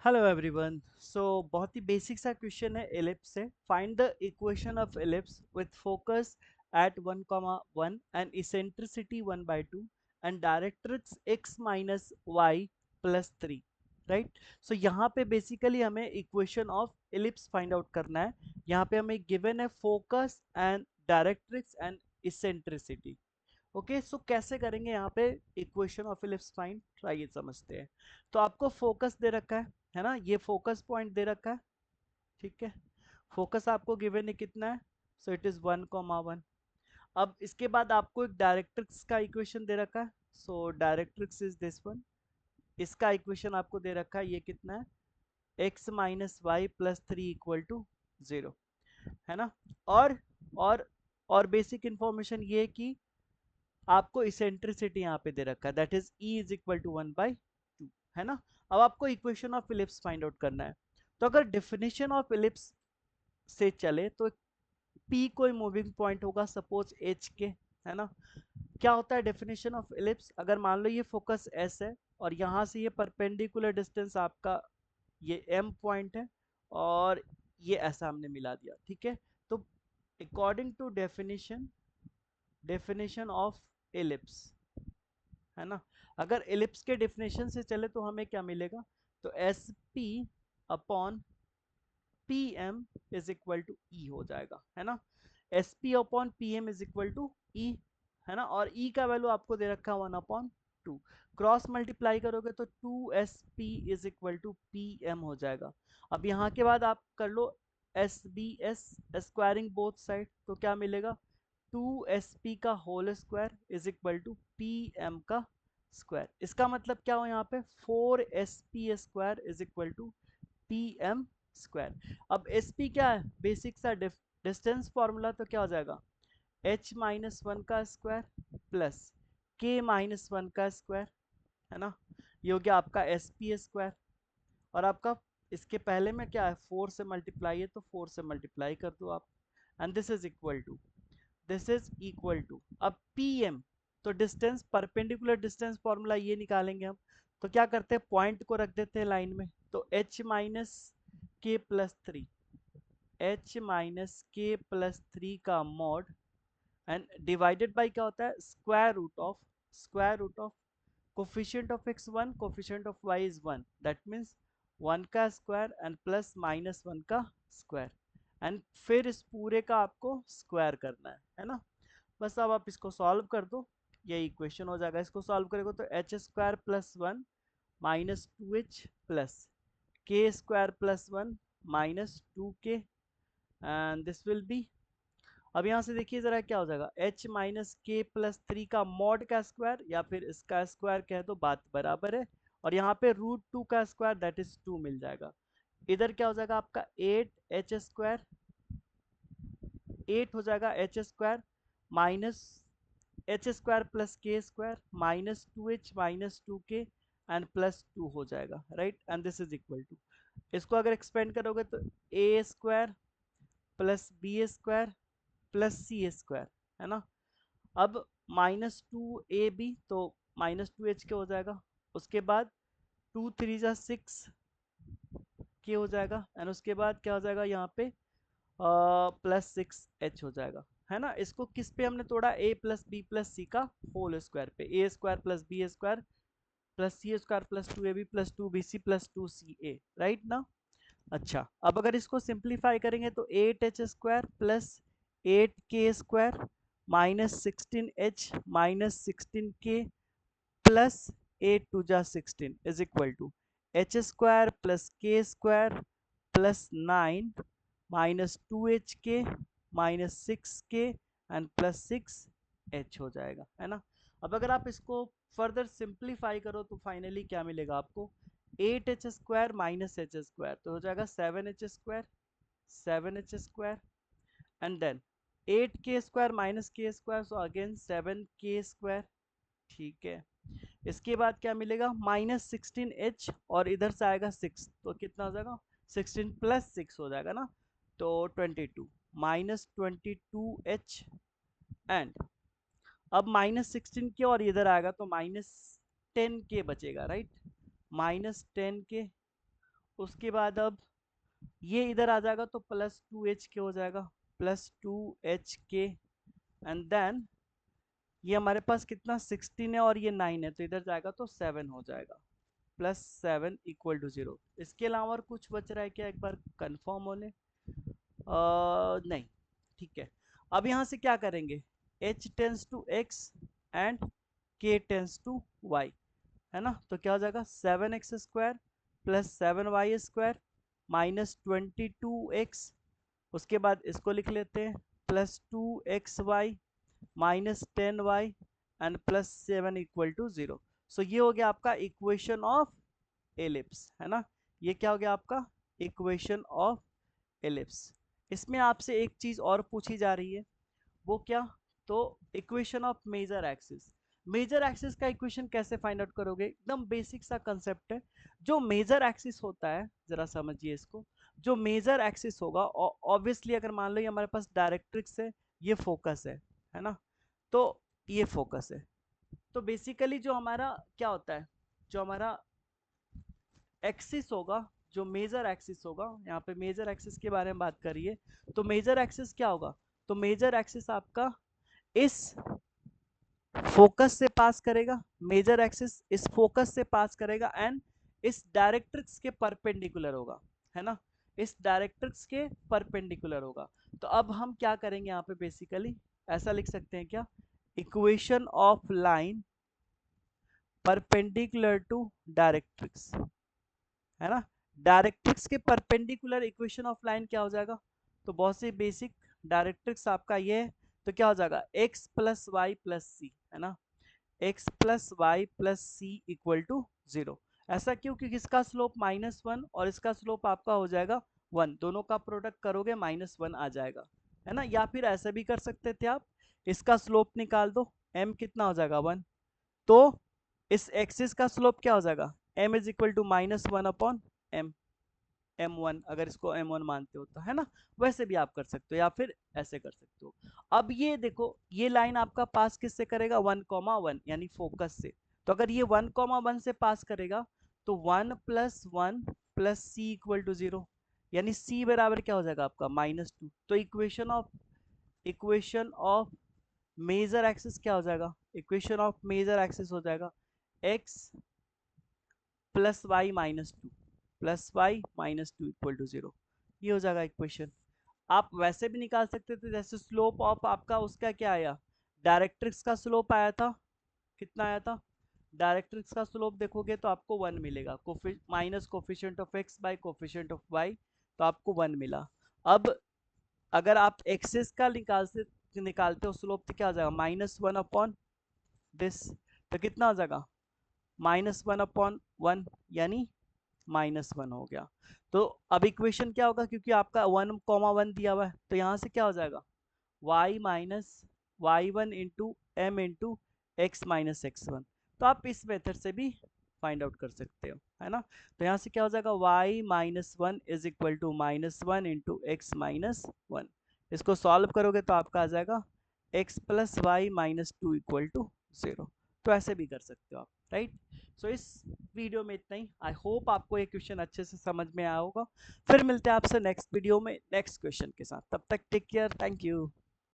Hello everyone. बहुत ही basic सा क्वेश्चन है एलिप्स से। Find the equation of ellipse with focus at 1, 1 and eccentricity 1/2 and directrix x minus y plus 3। Right. So यहाँ पे basically हमें equation of ellipse find out करना है। यहाँ पे हमें गिवन है focus and directrix and eccentricity. Okay, so कैसे करेंगे यहाँ पे इक्वेशन ऑफ इलिप्स फाइंड, आइए समझते हैं। तो आपको फोकस दे रखा है ना, ये फोकस पॉइंट दे रखा है। ठीक है, फोकस आपको गिवन है कितना है, सो इट इज 1, 1। अब इसके बाद आपको एक डायरेक्ट्रिक्स का इक्वेशन दे रखा है, so directrix is this one. इसका इक्वेशन आपको दे रखा है, ये कितना है, x minus y plus 3 equal to 0, है ना। और और और बेसिक इंफॉर्मेशन ये है कि आपको इसेंट्रिसिटी यहाँ पे दे रखा है, that is e is equal to 1/2, है ना। अब आपको equation of ellipse find out करना है। तो अगर डेफिनेशन ऑफ इलिप्स से चले तो पी कोई मूविंग पॉइंट होगा, सपोज एच के, है ना। क्या होता है डेफिनेशन ऑफ इलिप्स, अगर मान लो ये फोकस एस है और यहाँ से ये परपेंडिकुलर डिस्टेंस आपका ये एम पॉइंट है और ये ऐसा हमने मिला दिया, ठीक है। तो according to definition of ellipse, है ना, अगर एलिप्स के डेफिनेशन से चले तो हमें क्या मिलेगा, तो s p upon p m is equal to e हो जाएगा, है ना। S p upon p m is equal to e, है ना। और ई का वैल्यू आपको दे रखा है 1/2। क्रॉस मल्टीप्लाई करोगे तो 2sp is equal to p m हो जाएगा। अब यहाँ के बाद आप कर लो s b s, squaring both side, तो क्या मिलेगा, 2sp का whole square is equal to p m का स्क्वायर। इसका मतलब क्या हो यहाँ पे, 4sp square is equal to p m square. अब sp क्या है, बेसिक सा डिस्टेंस फॉर्मूला, तो क्या हो जाएगा, h माइनस वन का square plus k minus one का स्क्वायर, है ना। ये हो गया आपका sp स्क्वायर। और आपका इसके पहले में क्या है, 4 से मल्टीप्लाई है, तो 4 से मल्टीप्लाई कर दो आप, and this is equal to अब pm, तो डिस्टेंस परपेंडिकुलर डिस्टेंस फॉर्मूला ये निकालेंगे हम। तो क्या करते हैं, पॉइंट को रख देते हैं लाइन में, तो h minus k plus three, h-k+3 का मॉड एंड डिवाइडेड बाई क्या होता है, square root of coefficient of x 1, coefficient of y is 1, that means 1 का स्क्वायर एंड प्लस माइनस 1 का स्क्वायर, एंड फिर इस पूरे का आपको स्क्वायर करना है ना। बस अब आप इसको सॉल्व कर दो, ये इक्वेशन हो जाएगा। इसको सॉल्व करेगा तो h square plus one minus 2h plus k square plus one minus 2k, and this will be, अब यहाँ से देखिए जरा क्या हो जाएगा, h माइनस के प्लस 3 का मॉड का स्क्वायर या फिर इसका स्क्वायर कह दो, बात बराबर है। और यहाँ पे √2 का स्क्वायर दैट इज 2 मिल जाएगा। इधर क्या हो जाएगा आपका 8h स्क्वायर, 8 हो जाएगा h square minus h square plus k square minus 2h minus 2k and plus 2 हो जाएगा, right. And this is equal to, इसको अगर एक्सपेंड करोगे तो a square plus b square plus c square, है ना। अब -2ab, तो -2h के हो जाएगा। उसके बाद 2 3 जा 6 के हो जाएगा, एंड उसके बाद क्या हो जाएगा यहाँ पे +6h हो जाएगा, है ना। इसको किस पे हमने तोड़ा, a plus b plus c का होल स्क्वायर पे, a square plus b square plus c square plus 2ab plus 2bc plus 2ca, right ना। अच्छा, अब अगर इसको सिंप्लीफाई करेंगे तो 8h square plus 8k square minus 16h minus 16k plus 8 2 जा 16 is equal to h square plus k square plus 9 minus 2h k minus 6k and plus 6h हो जाएगा, है ना। अब अगर आप इसको फर्दर सिंप्लीफाई करो तो फाइनली क्या मिलेगा आपको, 8h square minus h square, तो हो जाएगा 7h square and then 8k square minus k square, so again 7k square, ठीक है। इसके बाद क्या मिलेगा, -16h और इधर से आएगा 6, तो कितना हो जाएगा, 16 प्लस 6 हो जाएगा ना, तो 22, -22h एंड अब -16k और इधर आएगा तो -10k बचेगा, राइट। -10k उसके बाद अब ये इधर आ जाएगा तो प्लस 2h के हो जाएगा, प्लस 2h के, एंड देन ये हमारे पास कितना 16 है और ये 9 है, तो इधर जाएगा तो 7 हो जाएगा, प्लस 7 इक्वल टू 0। इसके अलावा और कुछ बच रहा है क्या, एक बार कंफर्म हो ले। नहीं, ठीक है। अब यहाँ से क्या करेंगे, h tends to x and k tends to y, है ना, तो क्या हो जाएगा 7x² plus 7y² minus 22x, उसके बाद इसको लिख लेते हैं plus 2xy minus 10y and plus 7 equal to 0। So ये हो गया आपका इक्वेशन ऑफ एलिप्स, है ना, ये क्या हो गया आपका इक्वेशन ऑफ एलिप्स। इसमें आपसे एक चीज और पूछी जा रही है, वो क्या, तो equation of major axis. Major axis का इक्वेशन कैसे फाइंड आउट करोगे, एकदम बेसिक सा कंसेप्ट है। जो मेजर एक्सिस होता है, जरा समझिए इसको, जो मेजर एक्सिस होगा, ऑब्वियसली अगर मान लो ये हमारे पास डायरेक्ट्रिक्स है, ये फोकस है ना, तो ये फोकस है। तो बेसिकली जो हमारा क्या होता है, जो हमारा एक्सिस होगा, जो मेजर एक्सिस होगा, यहाँ पे मेजर एक्सिस के बारे में बात करिए, तो मेजर एक्सिस क्या होगा, तो मेजर एक्सिस आपका इस फोकस से पास करेगा, मेजर एक्सिस इस फोकस से पास करेगा एंड इस डायरेक्ट्रिक्स के परपेंडिकुलर होगा, है ना, इस डायरेक्ट्रिक्स के परपेंडिकुलर होगा। तो अब हम क्या करेंगे यहाँ पे, बेसिकली ऐसा लिख सकते हैं क्या, equation of line perpendicular to directrix, है ना, डायरेक्ट्रिक्स के परपेंडिकुलर इक्वेशन ऑफ लाइन क्या हो जाएगा, तो बहुत सी बेसिक, डायरेक्ट्रिक्स आपका ये है, तो क्या हो जाएगा x plus y plus c, है ना, x plus y plus c equal to 0। ऐसा क्यों, क्योंकि इसका स्लोप -1 और इसका स्लोप आपका हो जाएगा 1, दोनों का प्रोडक्ट करोगे -1 आ जाएगा, है ना, या फिर ऐसे भी कर सकते थे आप, इसका स्लोप निकाल दो, m कितना हो जाएगा 1, तो इस एक्सिस का स्लोप क्या हो जाएगा, m is equal to -1/m, m1 अगर इसको m1 मानते हो तो, है ना, वैसे भी आप कर सकते हो या फिर ऐसे कर सकते हो। अब ये देखो, ये लाइन आपका पास किससे करेगा, 1,1 यानी फोकस से, तो अगर ये 1,1 से पास करेगा तो 1 plus 1 plus c equal to 0, यानी c बराबर क्या हो जाएगा आपका -2। तो इक्वेशन ऑफ मेजर एक्सिस क्या हो जाएगा, इक्वेशन ऑफ मेजर एक्सिस हो जाएगा x plus y -2 plus y -2 equal to 0, ये हो जाएगा इक्वेशन। आप वैसे भी निकाल सकते थे, जैसे स्लोप ऑफ आपका उसका क्या आया, डायरेक्ट्रिक्स का स्लोप आया था, कितना आया था, डायरेक्ट्रिक्स का स्लोप देखोगे तो आपको 1 मिलेगा, minus coefficient of x bye coefficient of y, तो आपको 1 मिला। अब अगर आप एक्सिस का निकालते हो स्लोप, तो क्या हो जाएगा -1/, दिस, तो कितना हो जाएगा -1/1, यानी -1 हो गया। तो अब इक्वेशन क्या होगा, क्योंकि आपका 1,1 दिया हुआ है, तो यहाँ से क्या हो जाएगा y minus y1 into m into x minus x1। तो आप इस मेथड से भी फाइंड आउट कर सकते हो, है ना, तो यहाँ से क्या हो जाएगा y-1 is equal to -1 into x minus 1। इसको सॉल्व करोगे तो आपका आ जाएगा x plus y -2 equal to 0। तो ऐसे भी कर सकते हो आप, राइट। सो इस वीडियो में इतना ही, आई होप आपको ये क्वेश्चन अच्छे से समझ में आया होगा। फिर मिलते हैं आपसे नेक्स्ट वीडियो में नेक्स्ट क्वेश्चन के साथ, तब तक टेक केयर, थैंक यू।